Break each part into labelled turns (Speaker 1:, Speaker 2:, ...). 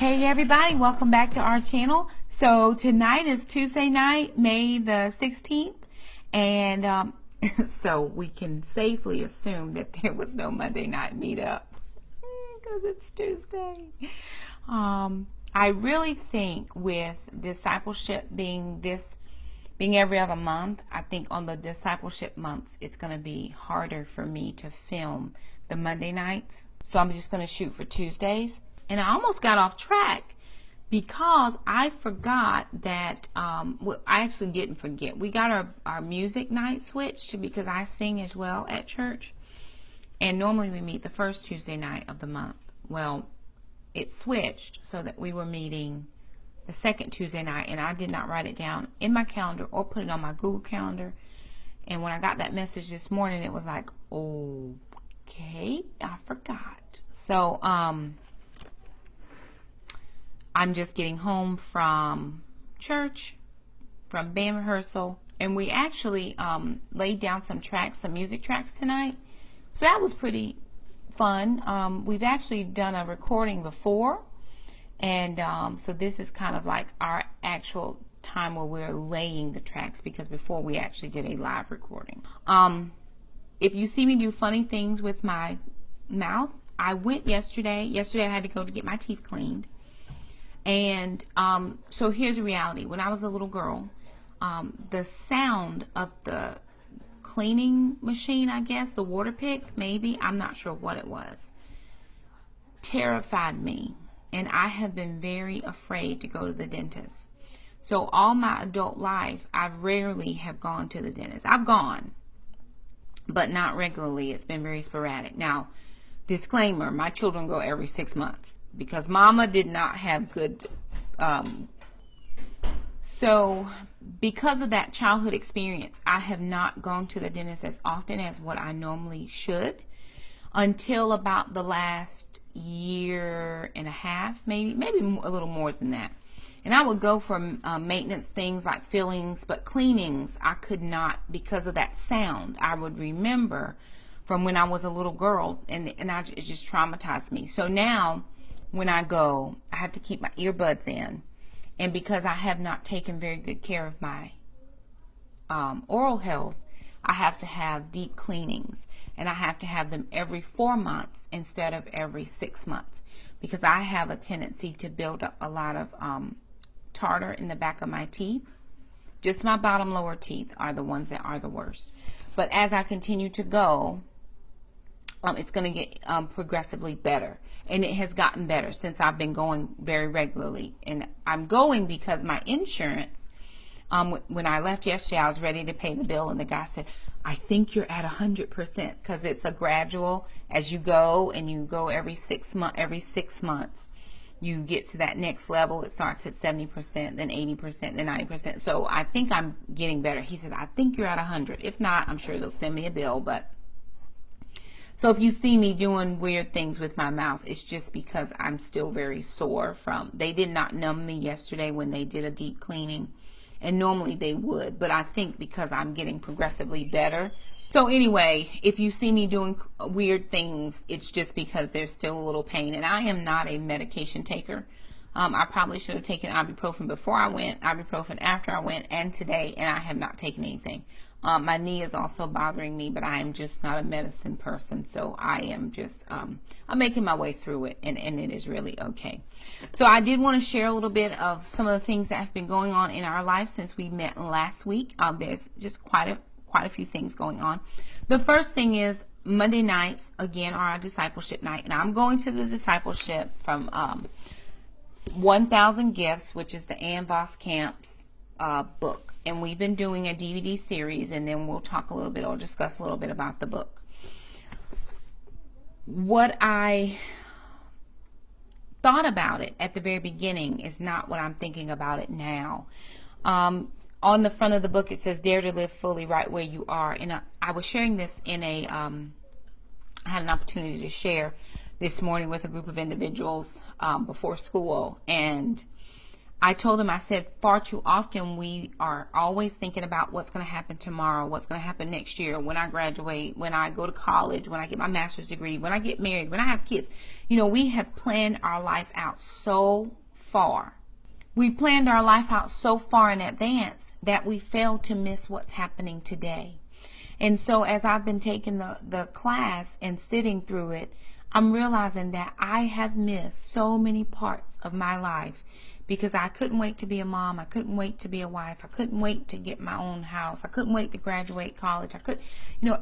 Speaker 1: Hey everybody, welcome back to our channel. So tonight is Tuesday night, May the 16th, and so we can safely assume that there was no Monday night meetup because it's Tuesday. I really think with discipleship being every other month, I think on the discipleship months it's going to be harder for me to film the Monday nights. So I'm just going to shoot for Tuesdays. And I almost got off track because I forgot that, well, I actually didn't forget. We got our music night switched because I sing as well at church. And normally we meet the first Tuesday night of the month. Well, it switched so that we were meeting the second Tuesday night, and I did not write it down in my calendar or put it on my Google Calendar. And when I got that message this morning, it was like, okay, I forgot. So, I'm just getting home from church, from band rehearsal, and we actually laid down some music tracks tonight. So that was pretty fun. We've actually done a recording before, and so this is kind of like our actual time where we're laying the tracks, because before we actually did a live recording. If you see me do funny things with my mouth, I went yesterday. Yesterday I had to go to get my teeth cleaned. And so here's the reality. When I was a little girl, the sound of the cleaning machine, I guess, the water pick, maybe, I'm not sure what it was, terrified me. And I have been very afraid to go to the dentist. So all my adult life, I rarely have gone to the dentist. I've gone, but not regularly. It's been very sporadic. Now, disclaimer, my children go every 6 months. Because mama did not have good, so because of that childhood experience, I have not gone to the dentist as often as what I normally should until about the last year and a half, maybe a little more than that. And I would go for maintenance things like fillings, but cleanings I could not because of that sound. I would remember from when I was a little girl, and it just traumatized me. So now, when I go, I have to keep my earbuds in. And because I have not taken very good care of my oral health, I have to have deep cleanings. And I have to have them every 4 months instead of every 6 months. Because I have a tendency to build up a lot of tartar in the back of my teeth. Just my bottom lower teeth are the ones that are the worst. But as I continue to go, it's going to get progressively better. And it has gotten better since I've been going very regularly. And I'm going because my insurance, when I left yesterday, I was ready to pay the bill. And the guy said, I think you're at 100%, because it's a gradual as you go, and you go every 6 months. You get to that next level. It starts at 70%, then 80%, then 90%. So I think I'm getting better. He said, I think you're at 100. If not, I'm sure they'll send me a bill. But so if you see me doing weird things with my mouth, it's just because I'm still very sore from, they did not numb me yesterday when they did a deep cleaning. And normally they would, but I think because I'm getting progressively better. So anyway, if you see me doing weird things, it's just because there's still a little pain. And I am not a medication taker. I probably should have taken ibuprofen before I went, ibuprofen after I went, and today, and I have not taken anything. My knee is also bothering me, but I am just not a medicine person. So I am just, I'm making my way through it, and it is really okay. So I did want to share a little bit of some of the things that have been going on in our life since we met last week. There's just quite a few things going on. The first thing is Monday nights, again, are our discipleship night. And I'm going to the discipleship from 1,000 Gifts, which is the Ann Voskamp's book. And we've been doing a DVD series, and then we'll talk a little bit or discuss a little bit about the book. What I thought about it at the very beginning is not what I'm thinking about it now. On the front of the book, it says, dare to live fully right where you are. And I was sharing this in I had an opportunity to share this morning with a group of individuals before school. And I told them, I said, far too often we are always thinking about what's going to happen tomorrow, what's going to happen next year, when I graduate, when I go to college, when I get my master's degree, when I get married, when I have kids. You know, we have planned our life out so far. We've planned our life out so far in advance that we fail to miss what's happening today. And so as I've been taking the class and sitting through it, I'm realizing that I have missed so many parts of my life because I couldn't wait to be a mom. I couldn't wait to be a wife. I couldn't wait to get my own house. I couldn't wait to graduate college.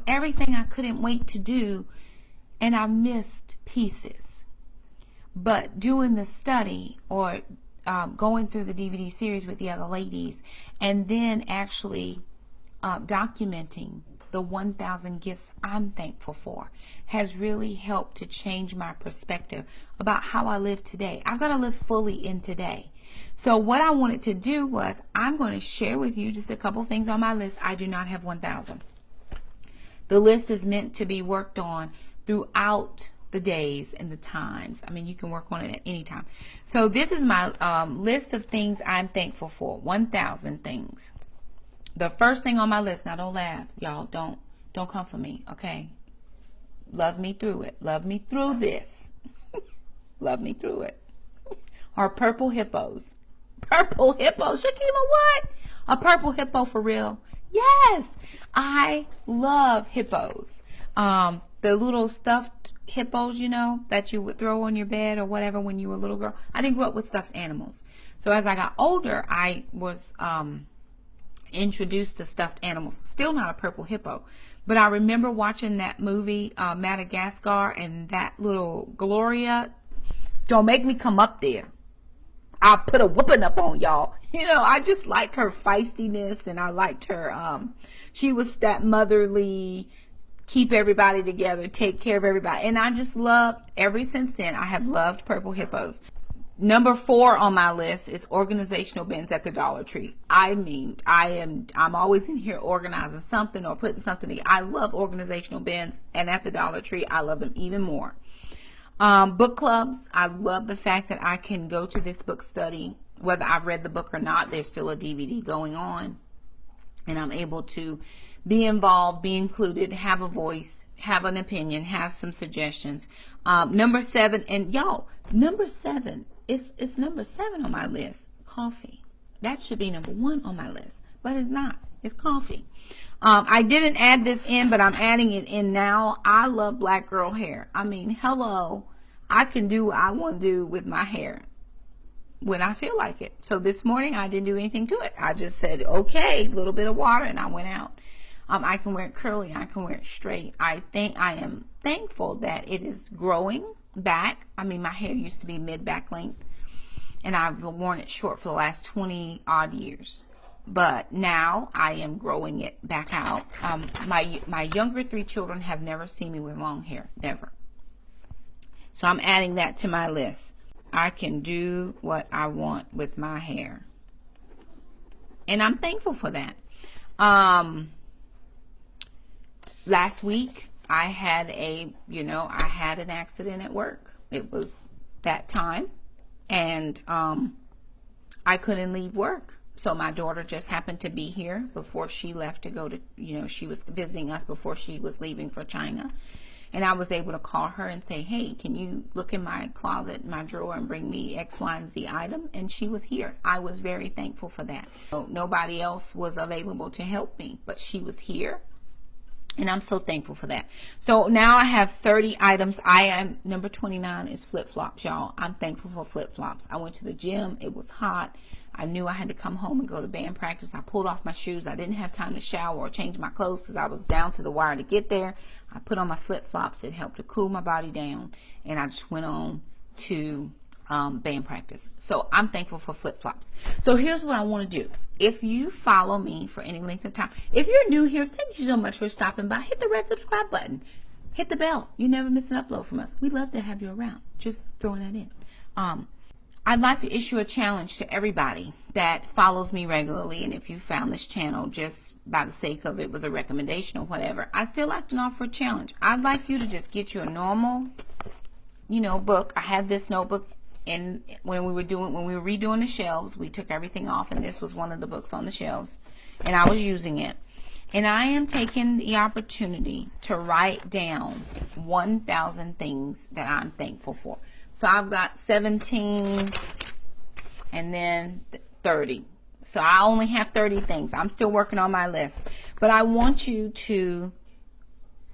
Speaker 1: Everything I couldn't wait to do, and I missed pieces. But doing the study or going through the DVD series with the other ladies, and then actually documenting the 1,000 gifts I'm thankful for has really helped to change my perspective about how I live today. I've got to live fully in today. So what I wanted to do was, I'm going to share with you just a couple things on my list. I do not have 1,000. The list is meant to be worked on throughout the days and the times. I mean, you can work on it at any time. So this is my list of things I'm thankful for. 1,000 things. The first thing on my list, now don't laugh, y'all. Don't come for me, okay? Love me through it. Love me through this. Love me through it. Are purple hippos. Purple hippos. Shakema, what? A purple hippo for real? Yes. I love hippos. The little stuffed hippos, you know, that you would throw on your bed or whatever when you were a little girl. I didn't grow up with stuffed animals. So as I got older, I was introduced to stuffed animals. Still not a purple hippo, but I remember watching that movie Madagascar, and that little Gloria. Don't make me come up there. I'll put a whooping up on y'all. You know, I just liked her feistiness, and I liked her. She was that motherly, keep everybody together, take care of everybody, and I just loved. Ever since then, I have loved purple hippos. Number 4 on my list is organizational bins at the Dollar Tree. I mean, I'm always in here organizing something or putting something together. I love organizational bins, and at the Dollar Tree, I love them even more. Book clubs. I love the fact that I can go to this book study, whether I've read the book or not. There's still a DVD going on, and I'm able to be involved, be included, have a voice, have an opinion, have some suggestions. Number 7, and y'all, number 7. It's number 7 on my list. Coffee. That should be number 1 on my list, but it's not. It's coffee. I didn't add this in, but I'm adding it in now. I love black girl hair. I mean, hello. I can do what I want to do with my hair when I feel like it. So this morning, I didn't do anything to it. I just said, okay, a little bit of water, and I went out. I can wear it curly. I can wear it straight. I am thankful that it is growing back. I mean, my hair used to be mid-back length, and I've worn it short for the last 20 odd years. But now I am growing it back out. My younger 3 children have never seen me with long hair, never. So I'm adding that to my list. I can do what I want with my hair, and I'm thankful for that. Last week, I had an accident at work. It was that time, and I couldn't leave work. So my daughter just happened to be here before she left to go to, she was visiting us before she was leaving for China. And I was able to call her and say, hey, can you look in my closet, my drawer, and bring me X, Y, and Z item? And she was here. I was very thankful for that. So nobody else was available to help me, but she was here. And I'm so thankful for that. So now I have 30 items. Number 29 is flip-flops, y'all. I'm thankful for flip-flops. I went to the gym. It was hot. I knew I had to come home and go to band practice. I pulled off my shoes. I didn't have time to shower or change my clothes because I was down to the wire to get there. I put on my flip-flops. It helped to cool my body down. And I just went on to band practice. So I'm thankful for flip-flops. So here's what I want to do. If you follow me for any length of time, if you're new here, thank you so much for stopping by. Hit the red subscribe button. Hit the bell. You never miss an upload from us. We'd love to have you around. Just throwing that in. I'd like to issue a challenge to everybody that follows me regularly. And if you found this channel just by the sake of it was a recommendation or whatever, I still like to offer a challenge. I'd like you to just get you a normal, book. I have this notebook when we were redoing the shelves, we took everything off, and this was one of the books on the shelves, and I was using it. And I am taking the opportunity to write down 1,000 things that I'm thankful for. So I've got 17 and then 30. So I only have 30 things. I'm still working on my list. But I want you to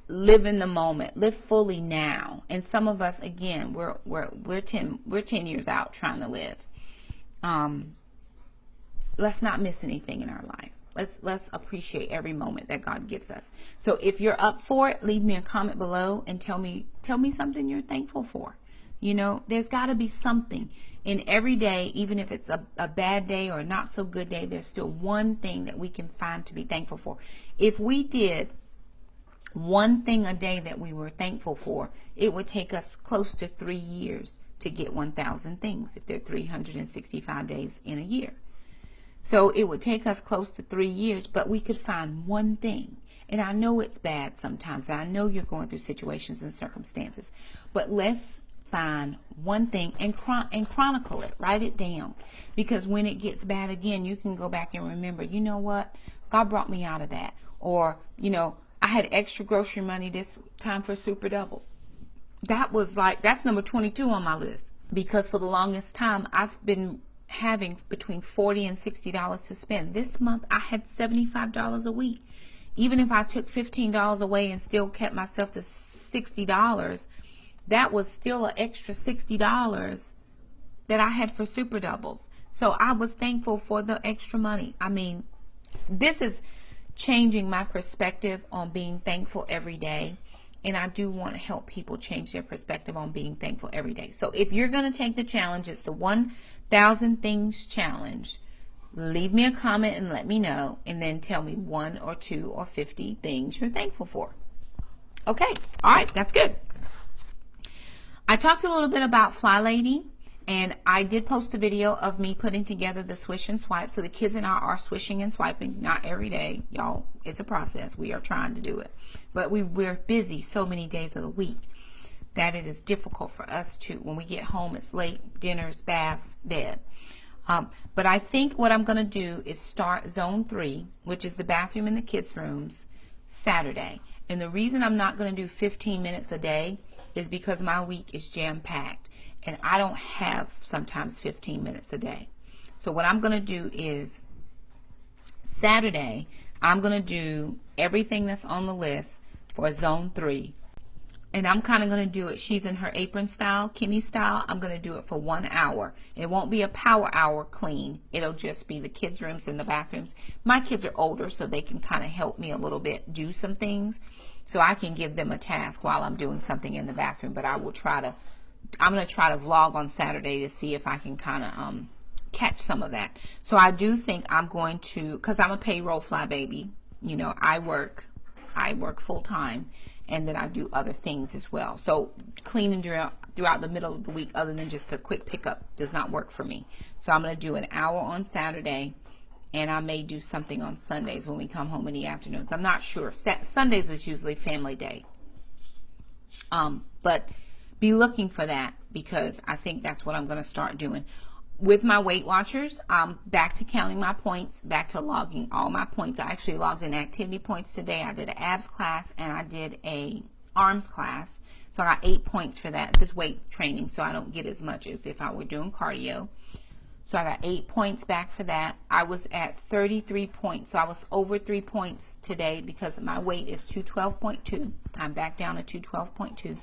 Speaker 1: live in the moment, live fully now. And some of us, again, we're 10 years out trying to live. Let's not miss anything in our life. Let's appreciate every moment that God gives us. So if you're up for it, leave me a comment below and tell me something you're thankful for. You know, there's got to be something in every day, even if it's a bad day or a not so good day, there's still one thing that we can find to be thankful for. If we did one thing a day that we were thankful for, it would take us close to 3 years to get 1,000 things if there are 365 days in a year. So it would take us close to 3 years, but we could find one thing. And I know it's bad sometimes, and I know you're going through situations and circumstances, but let's find one thing and chronicle it. Write it down, because when it gets bad again, you can go back and remember, you know what? God brought me out of that. Or, you know, I had extra grocery money this time for super doubles. That's number 22 on my list, because for the longest time I've been having between $40 and $60 to spend. This month I had $75 a week. Even if I took $15 away and still kept myself to $60, that was still an extra $60 that I had for super doubles. So I was thankful for the extra money. I mean, this is changing my perspective on being thankful every day. And I do want to help people change their perspective on being thankful every day. So if you're going to take the challenge, it's the 1,000 things challenge. Leave me a comment and let me know, and then tell me 1 or 2 or 50 things you're thankful for. Okay, all right, that's good. I talked a little bit about Fly Lady, and I did post a video of me putting together the swish and swipe. So the kids and I are swishing and swiping, not every day, y'all. It's a process. We are trying to do it, but we're busy so many days of the week that it is difficult for us to, when we get home, it's late, dinners, baths, bed. But I think what I'm going to do is start zone 3, which is the bathroom and the kids' rooms, Saturday. And the reason I'm not going to do 15 minutes a day is because my week is jam-packed, and I don't have sometimes 15 minutes a day. So what I'm going to do is Saturday, I'm going to do everything that's on the list for zone 3. And I'm kind of going to do it. She's in her apron style, Kimmy style. I'm going to do it for 1 hour. It won't be a power hour clean. It'll just be the kids' rooms and the bathrooms. My kids are older, so they can kind of help me a little bit do some things. So I can give them a task while I'm doing something in the bathroom. But I'm going to try to vlog on Saturday to see if I can kind of catch some of that. So I do think I'm going to, because I'm a payroll fly baby. You know, I work full time. And then I do other things as well. So cleaning throughout the middle of the week, other than just a quick pickup, does not work for me. So I'm going to do an hour on Saturday, and I may do something on Sundays when we come home in the afternoons. I'm not sure. Sundays is usually family day. But be looking for that, because I think that's what I'm going to start doing. With my Weight Watchers, I'm back to counting my points, back to logging all my points. I actually logged in activity points today. I did an abs class and I did a arms class. So I got 8 points for that. It's just weight training, so I don't get as much as if I were doing cardio. So I got 8 points back for that. I was at 33 points. So I was over 3 points today because my weight is 212.2. I'm back down to 212.2.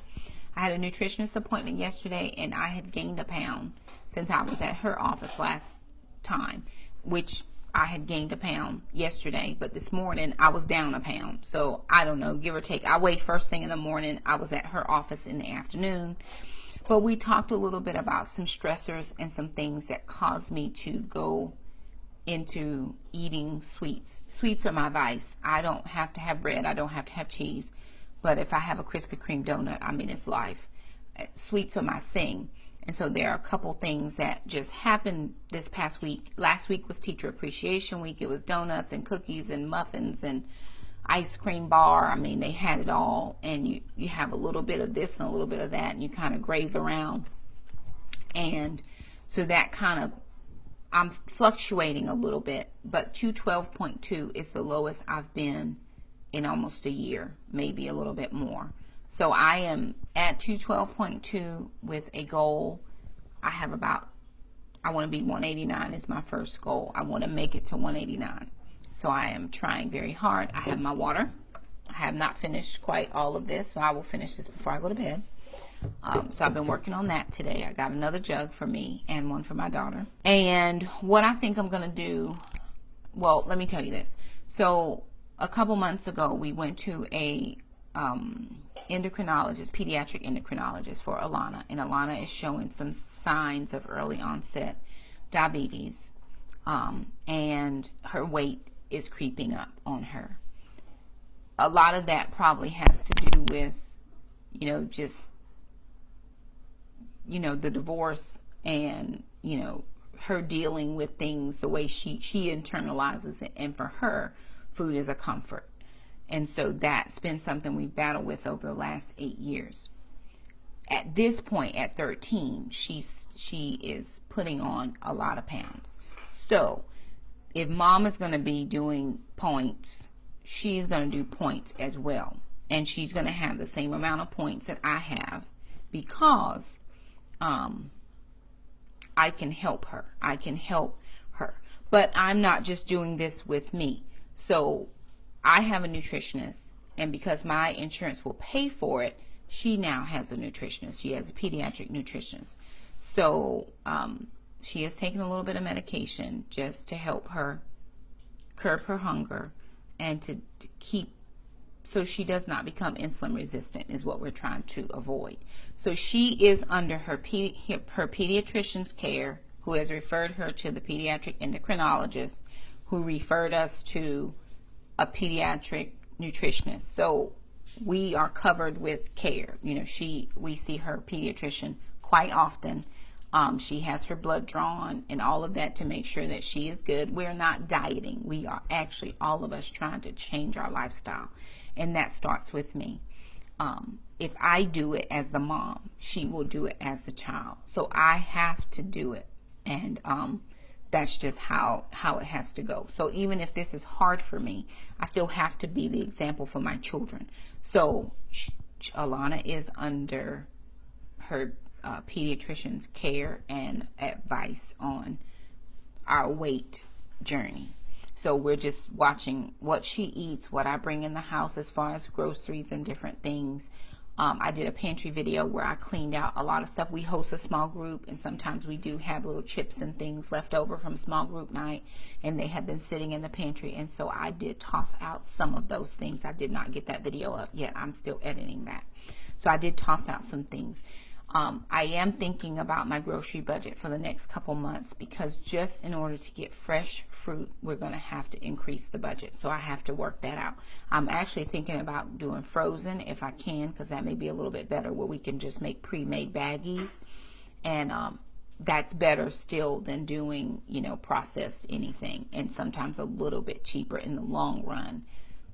Speaker 1: I had a nutritionist appointment yesterday, and I had gained a pound since I was at her office last time, which I had gained a pound yesterday, but this morning I was down a pound. So I don't know, give or take. I weighed first thing in the morning. I was at her office in the afternoon. But we talked a little bit about some stressors and some things that caused me to go into eating sweets. Sweets are my vice. I don't have to have bread. I don't have to have cheese. But if I have a Krispy Kreme donut, I mean, it's life. Sweets are my thing. And so there are a couple things that just happened this past week. Last week was Teacher Appreciation Week. It was donuts and cookies and muffins and ice cream bar. I mean, they had it all. And you have a little bit of this and a little bit of that, and you kind of graze around. And so that kind of, I'm fluctuating a little bit, but 212.2 is the lowest I've been in almost a year, maybe a little bit more. So I am at 212.2 with a goal. I have about, I want to be 189 is my first goal. I want to make it to 189. So I am trying very hard. I have my water. I have not finished quite all of this, so I will finish this before I go to bed. So I've been working on that today. I got another jug for me and one for my daughter. And what I think I'm going to do, well, let me tell you this. So a couple months ago, we went to a endocrinologist, pediatric endocrinologist for Alanah. And Alanah is showing some signs of early onset diabetes. And her weight is creeping up on her. A lot of that probably has to do with, you know, just, you know, the divorce and, you know, her dealing with things the way she internalizes it. And for her, food is a comfort. And so that's been something we've battled with over the last 8 years. At this point, at 13, she is putting on a lot of pounds. So if mom is going to be doing points, she's going to do points as well. And she's going to have the same amount of points that I have, because I can help her. I can help her. But I'm not just doing this with me. So I have a nutritionist, and because my insurance will pay for it, she now has a nutritionist. She has a pediatric nutritionist. So she has taken a little bit of medication just to help her curb her hunger and to keep, so she does not become insulin resistant, is what we're trying to avoid. So she is under her pediatrician's care, who has referred her to the pediatric endocrinologist, who referred us to a pediatric nutritionist. So we are covered with care. You know, we see her pediatrician quite often. She has her blood drawn and all of that to make sure that she is good. We're not dieting. We are actually, all of us, trying to change our lifestyle. And that starts with me. If I do it as the mom, she will do it as the child. So I have to do it. And that's just how it has to go. So even if this is hard for me, I still have to be the example for my children. So Alanah is under her pediatrician's care and advice on our weight journey. So we're just watching what she eats, what I bring in the house as far as groceries and different things. I did a pantry video where I cleaned out a lot of stuff. We host a small group, and sometimes we do have little chips and things left over from small group night, and they have been sitting in the pantry. And so I did toss out some of those things. I did not get that video up yet. I'm still editing that. So I did toss out some things. I am thinking about my grocery budget for the next couple months, because just in order to get fresh fruit, we're going to have to increase the budget. So I have to work that out. I'm actually thinking about doing frozen if I can, because that may be a little bit better, where we can just make pre-made baggies. And that's better still than doing, you know, processed anything, and sometimes a little bit cheaper in the long run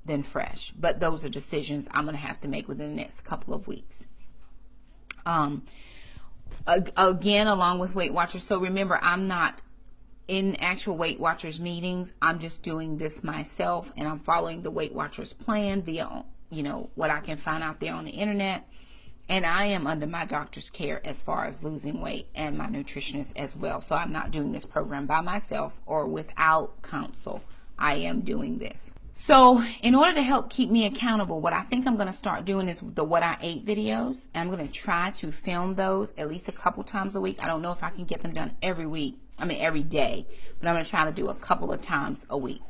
Speaker 1: than fresh. But those are decisions I'm going to have to make within the next couple of weeks. Again, along with Weight Watchers. So remember, I'm not in actual Weight Watchers meetings. I'm just doing this myself, and I'm following the Weight Watchers plan via, you know, what I can find out there on the internet. And I am under my doctor's care as far as losing weight, and my nutritionist as well. So I'm not doing this program by myself or without counsel. I am doing this. So in order to help keep me accountable, what I think I'm going to start doing is the what I ate videos. And I'm going to try to film those at least a couple times a week. I don't know if I can get them done every day, but I'm going to try to do a couple of times a week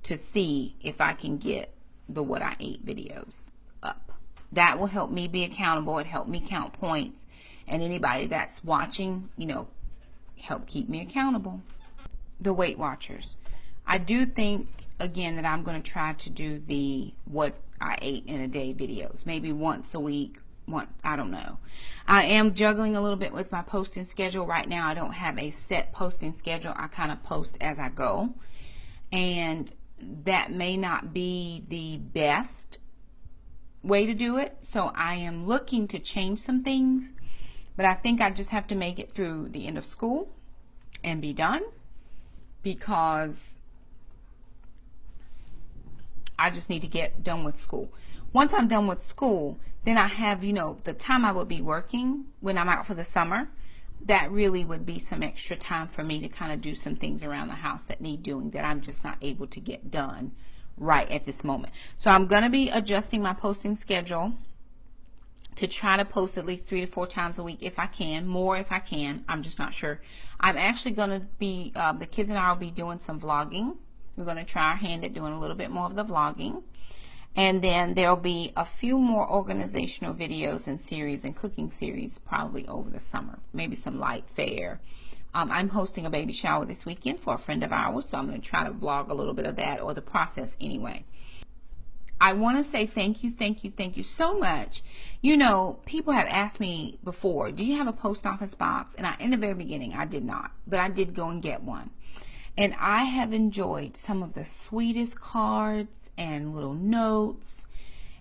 Speaker 1: to see if I can get the what I ate videos up. That will help me be accountable. It helped me count points, and anybody that's watching, you know, help keep me accountable. The Weight Watchers. I do think, again, that I'm going to try to do the what I ate in a day videos, maybe once a week. I don't know. I am juggling a little bit with my posting schedule right now. I don't have a set posting schedule. I kind of post as I go, and that may not be the best way to do it. So I am looking to change some things, But I think I just have to make it through the end of school and be done, because I just need to get done with school. Once I'm done with school, then I have, the time I would be working when I'm out for the summer. That really would be some extra time for me to kind of do some things around the house that need doing that I'm just not able to get done right at this moment. So I'm going to be adjusting my posting schedule to try to post at least 3 to 4 times a week if I can, more if I can. I'm just not sure. I'm actually going to be, the kids and I will be doing some vlogging. We're going to try our hand at doing a little bit more of the vlogging. And then there'll be a few more organizational videos and series and cooking series probably over the summer. Maybe some light fare. I'm hosting a baby shower this weekend for a friend of ours, so I'm going to try to vlog a little bit of that, or the process anyway. I want to say thank you so much. People have asked me before, do you have a post office box? And in the very beginning, I did not, but I did go and get one. And I have enjoyed some of the sweetest cards and little notes.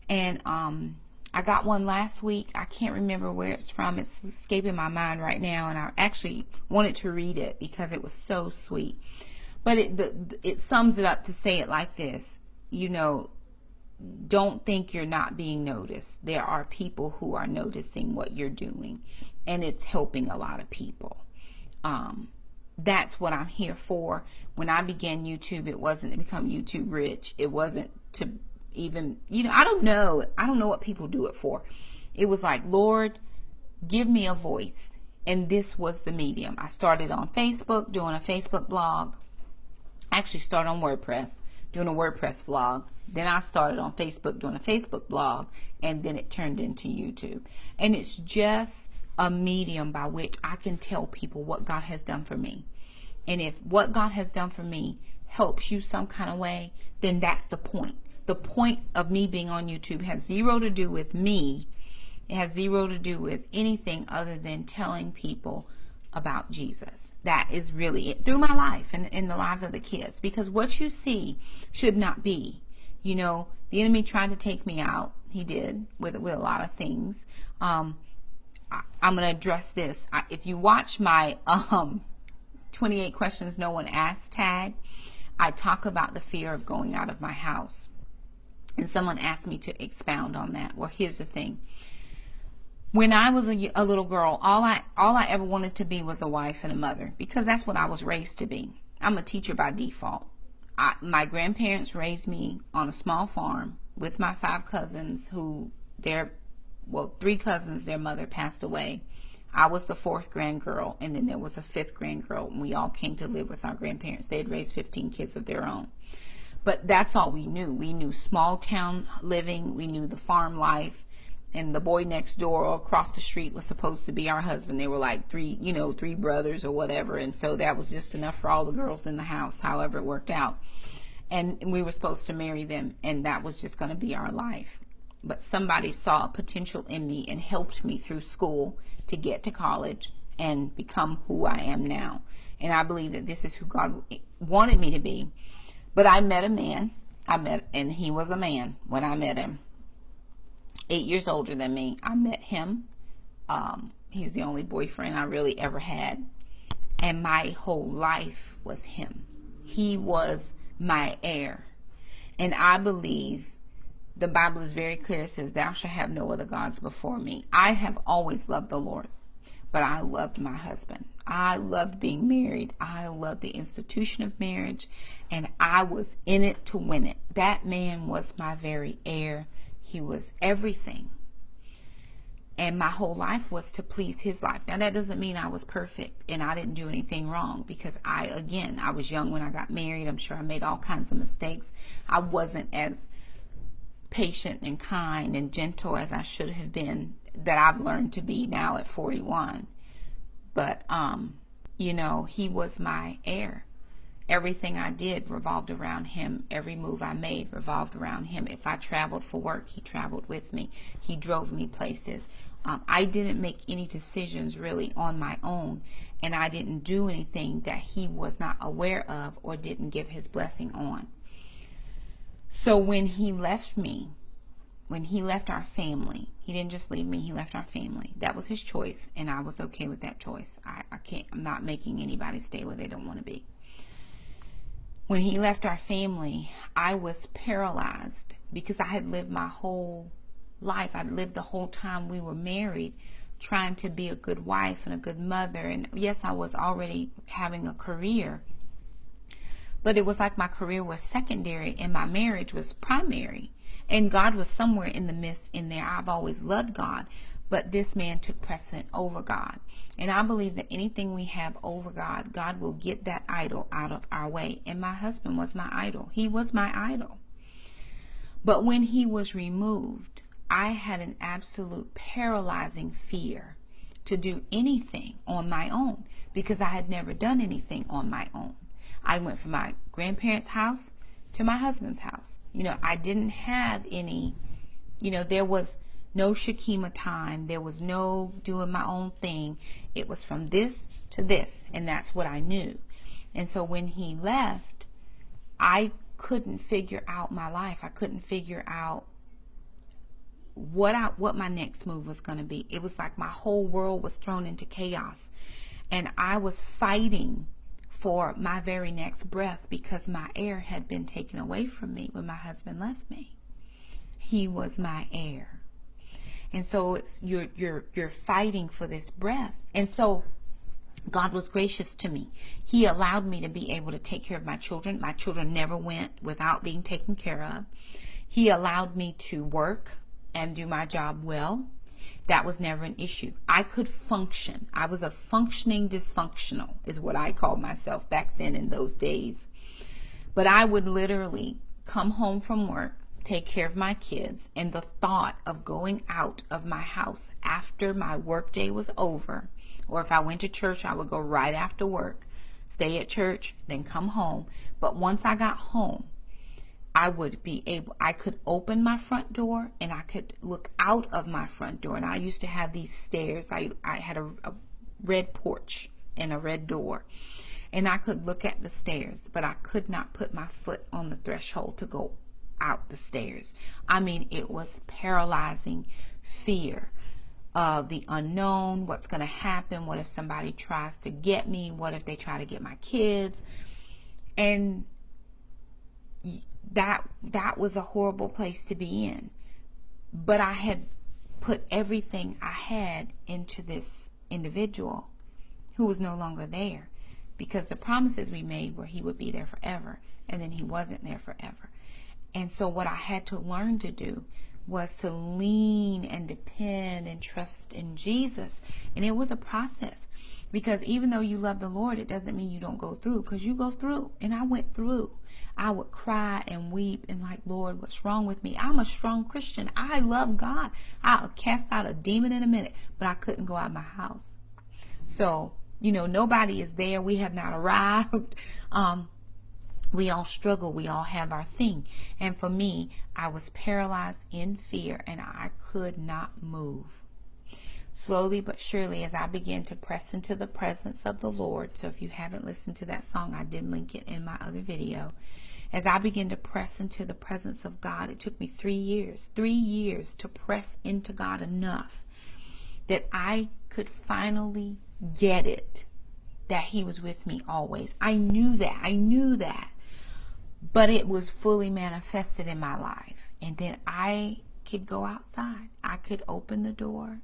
Speaker 1: And I got one last week. I can't remember where it's from. It's escaping my mind right now. And I actually wanted to read it because it was so sweet. But it sums it up to say it like this. Don't think you're not being noticed. There are people who are noticing what you're doing. And it's helping a lot of people. That's what I'm here for. When I began YouTube, it wasn't to become YouTube rich. It wasn't to even, I don't know what people do it for. It was like, Lord, give me a voice. And this was the medium. I started on Facebook, doing a Facebook blog. I actually started on WordPress, doing a WordPress vlog. Then I started on Facebook, doing a Facebook blog. And then it turned into YouTube. And it's just a medium by which I can tell people what God has done for me. And if what God has done for me helps you some kind of way, then that's the point. The point of me being on YouTube has zero to do with me. It has zero to do with anything other than telling people about Jesus. That is really it, through my life and in the lives of the kids. Because what you see should not be. The enemy tried to take me out. He did with a lot of things. I'm going to address this. If you watch my 28 questions no one asked tag, I talk about the fear of going out of my house. And someone asked me to expound on that. Well, here's the thing. When I was a little girl, all I ever wanted to be was a wife and a mother, because that's what I was raised to be. I'm a teacher by default. My grandparents raised me on a small farm with my 5 cousins who 3 cousins, their mother passed away. I was the 4th grandgirl, and then there was a 5th grandgirl, and we all came to live with our grandparents. They had raised 15 kids of their own. But that's all we knew. We knew small town living. We knew the farm life. And the boy next door or across the street was supposed to be our husband. They were like 3 brothers or whatever. And so that was just enough for all the girls in the house, however it worked out. And we were supposed to marry them, and that was just going to be our life. But somebody saw potential in me and helped me through school to get to college and become who I am now. And I believe that this is who God wanted me to be. But I met a man. And he was a man when I met him. 8 years older than me. I met him. He's the only boyfriend I really ever had. And my whole life was him. He was my heir. And I believe the Bible is very clear. It says, thou shalt have no other gods before me. I have always loved the Lord, but I loved my husband. I loved being married. I loved the institution of marriage, and I was in it to win it. That man was my very heir. He was everything. And my whole life was to please his life. Now, that doesn't mean I was perfect and I didn't do anything wrong, because I was young when I got married. I'm sure I made all kinds of mistakes. I wasn't as patient and kind and gentle as I should have been, that I've learned to be now at 41. But, he was my heir. Everything I did revolved around him. Every move I made revolved around him. If I traveled for work, he traveled with me. He drove me places. I didn't make any decisions really on my own, and I didn't do anything that he was not aware of or didn't give his blessing on. So when he left me, when he left our family, he didn't just leave me, he left our family. That was his choice, and I was okay with that choice. I'm not making anybody stay where they don't want to be. When he left our family, I was paralyzed because I had lived my whole life. I'd lived the whole time we were married, trying to be a good wife and a good mother. And yes, I was already having a career, but it was like my career was secondary and my marriage was primary. And God was somewhere in the midst in there. I've always loved God, but this man took precedent over God. And I believe that anything we have over God, God will get that idol out of our way. And my husband was my idol. He was my idol. But when he was removed, I had an absolute paralyzing fear to do anything on my own because I had never done anything on my own. I went from my grandparents' house to my husband's house. I didn't have any, there was no Shakema time. There was no doing my own thing. It was from this to this, and that's what I knew. And so when he left, I couldn't figure out my life. I couldn't figure out what my next move was going to be. It was like my whole world was thrown into chaos, and I was fighting for my very next breath because my air had been taken away from me when my husband left me. He was my air. And so it's you're fighting for this breath. And so God was gracious to me. He allowed me to be able to take care of my children. My children never went without being taken care of. He allowed me to work and do my job well. That was never an issue. I could function. I was a functioning dysfunctional, is what I called myself back then in those days. But I would literally come home from work, take care of my kids, and the thought of going out of my house after my work day was over, or if I went to church, I would go right after work, stay at church, then come home. But once I got home, I could open my front door and I could look out of my front door. And I used to have these stairs. I had a red porch and a red door. And I could look at the stairs, but I could not put my foot on the threshold to go out the stairs. I mean, it was paralyzing fear of the unknown. What's going to happen? What if somebody tries to get me? What if they try to get my kids? And that was a horrible place to be in. But I had put everything I had into this individual who was no longer there, because the promises we made were he would be there forever, and then he wasn't there forever. And so what I had to learn to do was to lean and depend and trust in Jesus. And it was a process, because even though you love the Lord, it doesn't mean you don't go through, because you go through. And I went through. I would cry and weep and like, Lord, what's wrong with me? I'm a strong Christian. I love God. I'll cast out a demon in a minute, but I couldn't go out of my house. So, nobody is there. We have not arrived. We all struggle. We all have our thing. And for me, I was paralyzed in fear and I could not move. Slowly but surely, as I began to press into the presence of the Lord. So if you haven't listened to that song, I did link it in my other video. As I began to press into the presence of God, it took me 3 years to press into God enough that I could finally get it, that he was with me always. I knew that. But it was fully manifested in my life. And then I could go outside. I could open the door,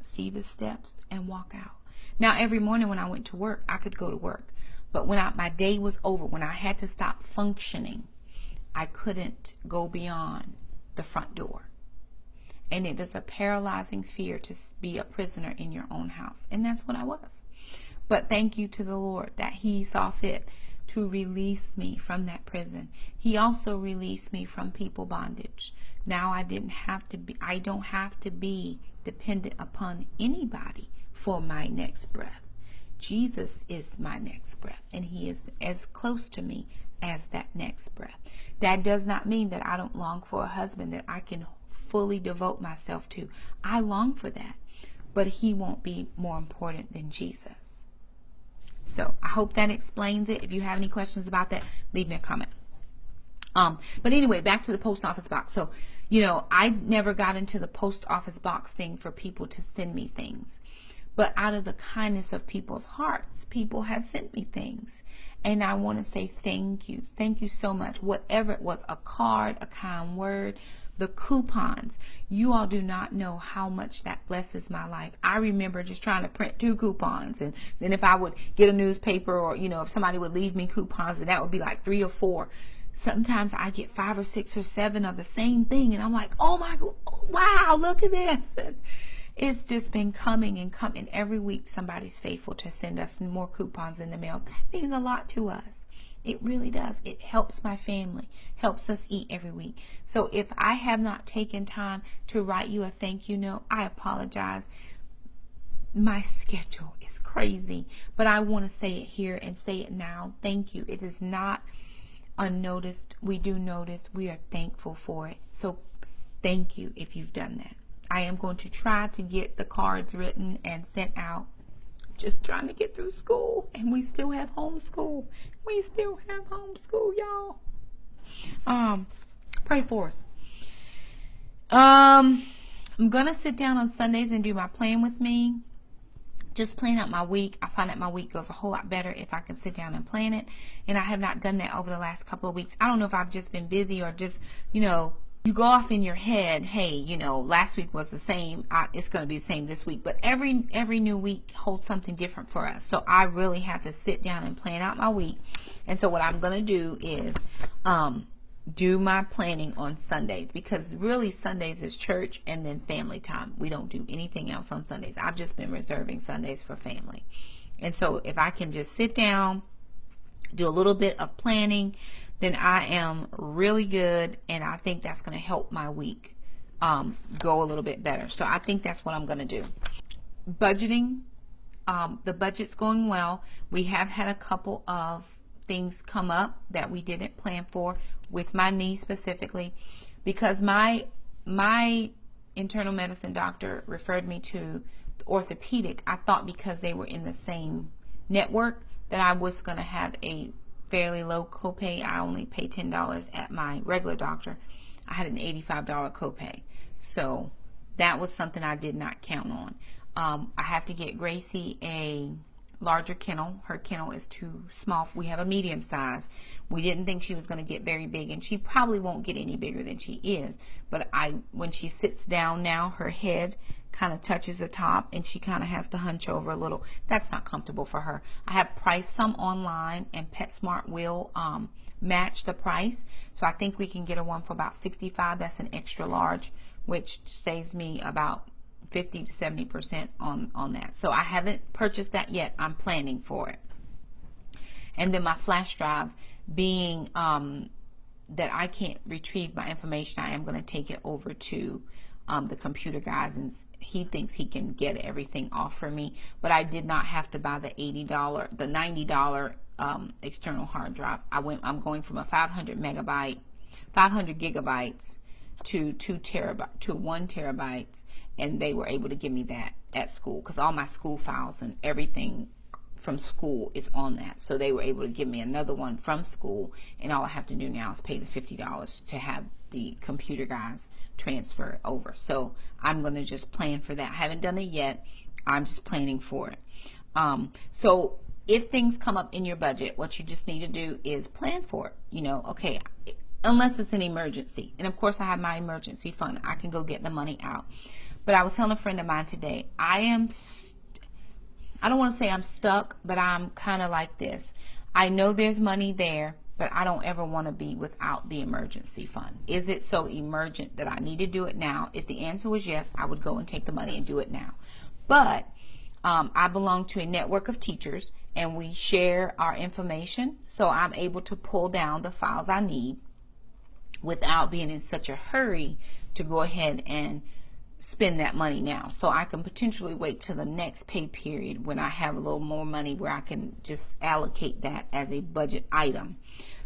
Speaker 1: see the steps, and walk out. Now, every morning when I went to work, I could go to work. But when my day was over, when I had to stop functioning, I couldn't go beyond the front door. And it is a paralyzing fear to be a prisoner in your own house. And that's what I was. But thank you to the Lord that he saw fit to release me from that prison. He also released me from people bondage. Now I don't have to be dependent upon anybody for my next breath. Jesus is my next breath, and he is as close to me as that next breath. That does not mean that I don't long for a husband that I can fully devote myself to. I long for that, but he won't be more important than Jesus. So I hope that explains it. If you have any questions about that, leave me a comment. But anyway, back to the post office box. So You know, I never got into the post office box thing for people to send me things. But out of the kindness of people's hearts, people have sent me things. And I want to say thank you. Thank you so much. Whatever it was, a card, a kind word, the coupons. You all do not know how much that blesses my life. I remember just trying to print 2 coupons. And then if I would get a newspaper, or, you know, if somebody would leave me coupons, and that would be like 3 or 4. Sometimes I get 5 or 6 or 7 of the same thing. And I'm like, oh my God, wow, look at this. And it's just been coming and coming. Every week somebody's faithful to send us more coupons in the mail. That means a lot to us. It really does. It helps my family, helps us eat every week. So if I have not taken time to write you a thank you note, I apologize. My schedule is crazy, but I want to say it here and say it now. Thank you. It is not unnoticed. We do notice. We are thankful for it. So thank you if you've done that. I am going to try to get the cards written and sent out. Just trying to get through school, and we still have homeschool. We still have homeschool, y'all. Pray for us. I'm gonna sit down on Sundays and do my plan with me. Just plan out my week. I find that my week goes a whole lot better if I can sit down and plan it. And I have not done that over the last couple of weeks. I don't know if I've just been busy or just, you know, you go off in your head, hey, you know, last week was the same. It's going to be the same this week. But every new week holds something different for us. So I really have to sit down and plan out my week. And so what I'm going to do is do my planning on Sundays, because really Sundays is church and then family time. We don't do anything else on Sundays. I've just been reserving Sundays for family. And so if I can just sit down, do a little bit of planning, then I am really good, and I think that's going to help my week go a little bit better. So I think that's what I'm going to do. Budgeting, the budget's going well. We have had a couple of things come up that we didn't plan for, with my knee specifically, because my internal medicine doctor referred me to the orthopedic. I thought because they were in the same network that I was going to have a fairly low copay. I only pay $10 at my regular doctor. I had an $85 copay. So that was something I did not count on. I have to get Gracie a larger kennel. Her kennel is too small. We have a medium size. We didn't think she was going to get very big, and she probably won't get any bigger than she is. But when she sits down now, her head kind of touches the top, and she kind of has to hunch over a little. That's not comfortable for her. I have priced some online, and PetSmart will match the price. So I think we can get her one for about $65. That's an extra large, which saves me about 50 to 70% on that. So I haven't purchased that yet. I'm planning for it. And then my flash drive, being that I can't retrieve my information, I am going to take it over to the computer guys, and he thinks he can get everything off for me. But I did not have to buy the $90 external hard drive. I'm going from a 500 gigabytes to 1 terabyte, and they were able to give me that at school, because all my school files and everything from school is on that. So they were able to give me another one from school, and all I have to do now is pay the $50 to have the computer guys transfer it over. So I'm going to just plan for that. I haven't done it yet. I'm just planning for it. So if things come up in your budget, what you just need to do is plan for it. You know, okay, unless it's an emergency. And of course I have my emergency fund. I can go get the money out. But I was telling a friend of mine today, I don't want to say I'm stuck, but I'm kind of like this. I know there's money there, but I don't ever want to be without the emergency fund. Is it so emergent that I need to do it now? If the answer was yes, I would go and take the money and do it now. But I belong to a network of teachers, and we share our information, so I'm able to pull down the files I need without being in such a hurry to go ahead and spend that money now. So I can potentially wait till the next pay period when I have a little more money, where I can just allocate that as a budget item.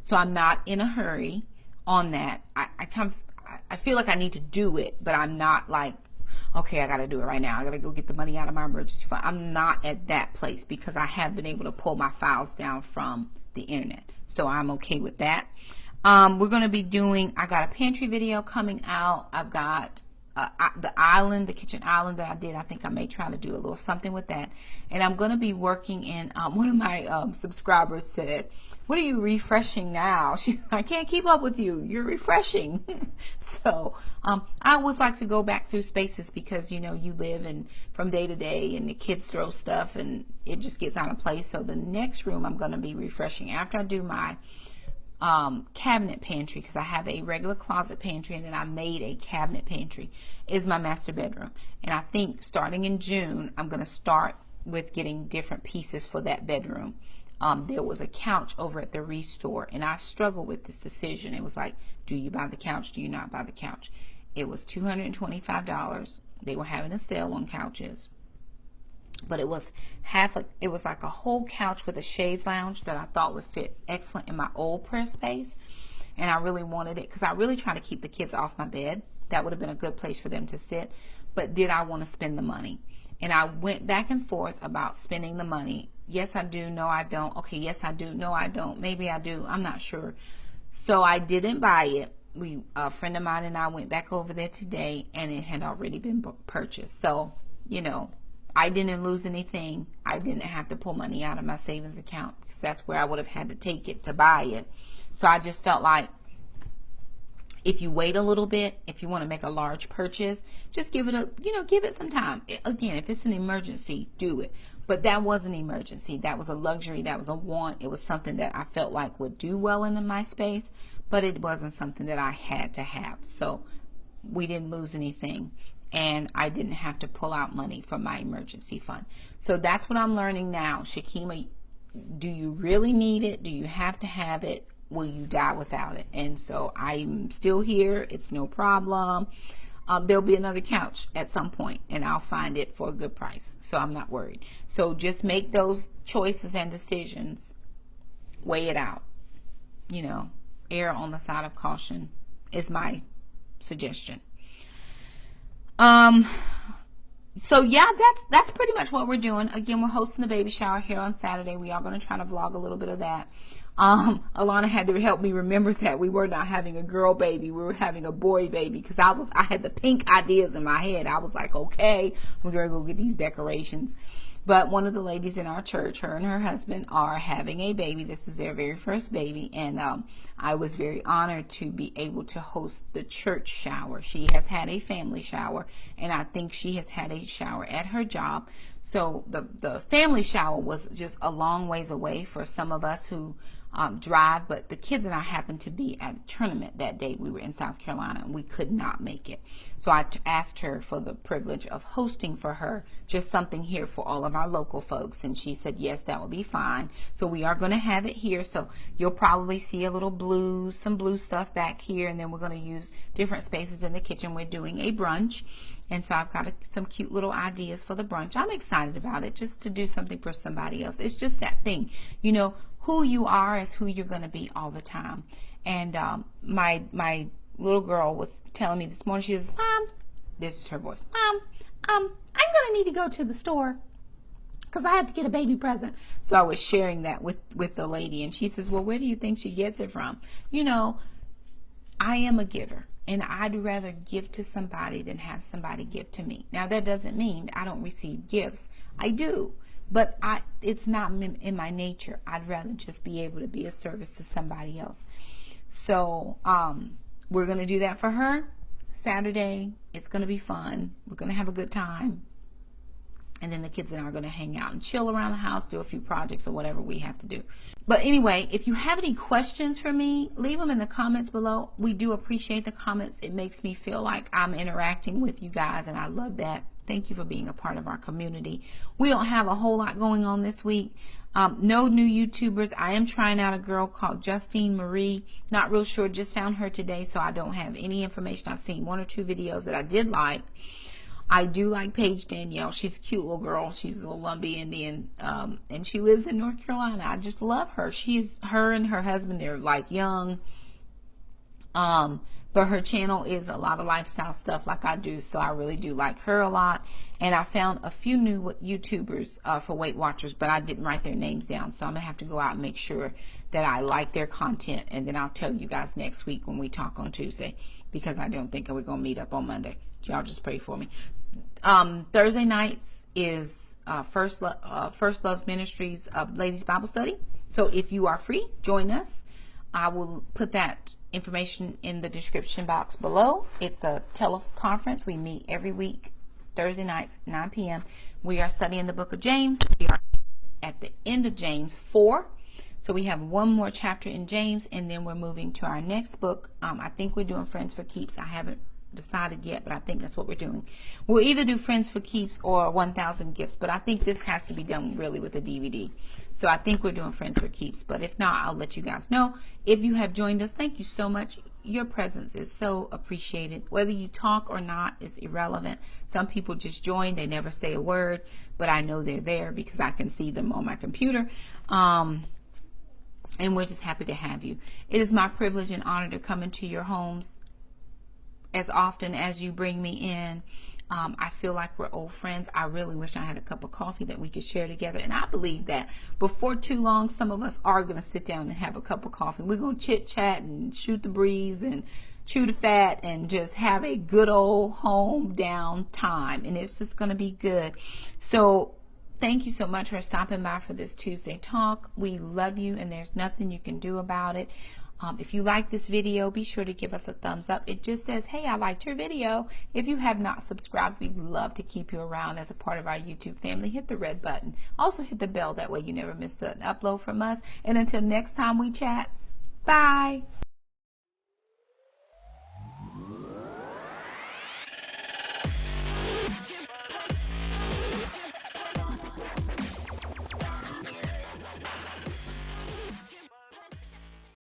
Speaker 1: So I'm not in a hurry on that. I feel like I need to do it, but I'm not like, okay, I got to do it right now. I got to go get the money out of my emergency fund. I'm not at that place, because I have been able to pull my files down from the internet. So I'm okay with that. We're going to be doing, I got a pantry video coming out. I've got the island, the kitchen island that I did. I think I may try to do a little something with that. And I'm going to be working in, one of my subscribers said, what are you refreshing now? She's like, I can't keep up with you. You're refreshing. So I always like to go back through spaces because, you know, you live and from day to day and the kids throw stuff and it just gets out of place. So the next room I'm going to be refreshing after I do my cabinet pantry, because I have a regular closet pantry and then I made a cabinet pantry, is my master bedroom. And I think starting in June, I'm going to start with getting different pieces for that bedroom. There was a couch over at the Restore and I struggled with this decision. It was like, do you buy the couch? Do you not buy the couch? It was $225. They were having a sale on couches. But it was it was like a whole couch with a chaise lounge that I thought would fit excellent in my old prayer space. And I really wanted it because I really try to keep the kids off my bed. That would have been a good place for them to sit. But did I want to spend the money? And I went back and forth about spending the money. Yes, I do. No, I don't. Okay, yes, I do. No, I don't. Maybe I do. I'm not sure. So I didn't buy it. A friend of mine and I went back over there today and it had already been purchased. So, you know, I didn't lose anything. I didn't have to pull money out of my savings account because that's where I would have had to take it to buy it. So I just felt like if you wait a little bit, if you want to make a large purchase, just give it give it some time. Again, if it's an emergency, do it. But that was an emergency. That was a luxury. That was a want. It was something that I felt like would do well in my space, but it wasn't something that I had to have. So we didn't lose anything. And I didn't have to pull out money from my emergency fund. So that's what I'm learning now. Shakema, do you really need it? Do you have to have it? Will you die without it? And so I'm still here. It's no problem. There'll be another couch at some point and I'll find it for a good price. So I'm not worried. So just make those choices and decisions. Weigh it out. You know, err on the side of caution is my suggestion. So yeah, that's pretty much what we're doing. Again, we're hosting the baby shower here on Saturday. We are going to try to vlog a little bit of that. Alanah had to help me remember that we were not having a girl baby. We were having a boy baby because I had the pink ideas in my head. I was like, okay, we're going to go get these decorations. But one of the ladies in our church, her and her husband are having a baby. This is their very first baby. And I was very honored to be able to host the church shower. She has had a family shower, and I think she has had a shower at her job. So the family shower was just a long ways away for some of us who drive, but the kids and I happened to be at a tournament that day. We were in South Carolina and we could not make it. So I asked her for the privilege of hosting for her, just something here for all of our local folks. And she said, yes, that would be fine. So we are going to have it here. So you'll probably see a little some blue stuff back here. And then we're going to use different spaces in the kitchen. We're doing a brunch. And so I've got some cute little ideas for the brunch. I'm excited about it, just to do something for somebody else. It's just that thing, you know, who you are is who you're going to be all the time. And my little girl was telling me this morning, she says, Mom, this is her voice, Mom, I'm going to need to go to the store because I had to get a baby present. So I was sharing that with the lady, and she says, well, where do you think she gets it from? You know, I am a giver. And I'd rather give to somebody than have somebody give to me. Now, that doesn't mean I don't receive gifts. I do. But it's not in my nature. I'd rather just be able to be a service to somebody else. So we're going to do that for her Saturday. It's going to be fun. We're going to have a good time. And then the kids and I are going to hang out and chill around the house, do a few projects or whatever we have to do. But anyway, if you have any questions for me, leave them in the comments below. We do appreciate the comments. It makes me feel like I'm interacting with you guys, and I love that. Thank you for being a part of our community. We don't have a whole lot going on this week. No new YouTubers. I am trying out a girl called Justine Marie. Not real sure. Just found her today, so I don't have any information. I've seen 1 or 2 videos that I did like. I do like Paige Danielle. She's a cute little girl. She's a little Lumbee Indian, and she lives in North Carolina. I just love her. Her and her husband, they're like young. but her channel is a lot of lifestyle stuff like I do, so I really do like her a lot. And I found a few new YouTubers for Weight Watchers, but I didn't write their names down, so I'm gonna have to go out and make sure that I like their content, and then I'll tell you guys next week when we talk on Tuesday, because I don't think we're gonna meet up on Monday. Y'all just pray for me. Thursday nights is First Love Ministries Ladies Bible Study. So if you are free, join us. I will put that information in the description box below. It's a teleconference. We meet every week, Thursday nights, 9 p.m. We are studying the book of James. We are at the end of James 4. So we have one more chapter in James, and then we're moving to our next book. I think we're doing Friends for Keeps. I haven't decided yet, but I think that's what we're doing. We'll either do Friends for Keeps or 1,000 Gifts, but I think this has to be done really with a DVD. So I think we're doing Friends for Keeps, but if not, I'll let you guys know. If you have joined us, thank you so much. Your presence is so appreciated. Whether you talk or not is irrelevant. Some people just join, they never say a word, but I know they're there because I can see them on my computer. And we're just happy to have you. It is my privilege and honor to come into your homes as often as you bring me in. I feel like we're old friends. I really wish I had a cup of coffee that we could share together. And I believe that before too long, some of us are going to sit down and have a cup of coffee. We're going to chit chat and shoot the breeze and chew the fat and just have a good old home down time. And it's just going to be good. So thank you so much for stopping by for this Tuesday talk. We love you, and there's nothing you can do about it. If you like this video, be sure to give us a thumbs up. It just says, hey, I liked your video. If you have not subscribed, we'd love to keep you around as a part of our YouTube family. Hit the red button. Also hit the bell. That way you never miss an upload from us. And until next time we chat, bye.